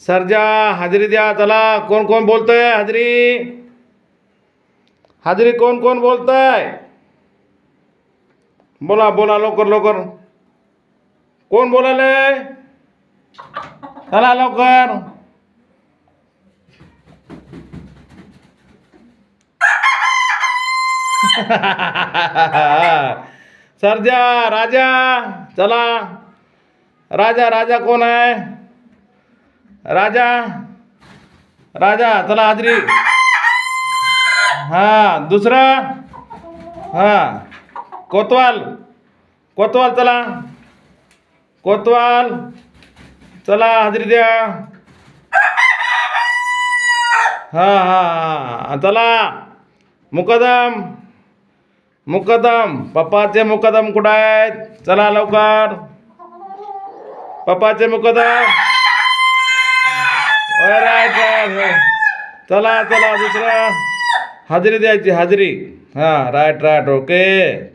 सर्जा हाजरी द्या. चला, कोण कोण बोलतंय? हाजरी हाजरी कोण कोण बोलतंय? बोला बोला, लवकर लवकर. कोण बोलायलंय? चला लवकर. सर्जा राजा. चला, राजा राजा कोण आहे? राजा राजा चला हाजरी. हां, दुसरा. हां, कोतवाल. कोतवाल चला. कोतवाल चला, हाजरी द्या. हां हां हां, चला. मुकदम. मुकदम, पप्पाचे मुकदम कुठं आहेत? चला लवकर. पप्पाचे मुकदम. Right right. चला चला, दुसरा. हाजरी द्यायची, हाजरी. हां, राईट राईट, ओके.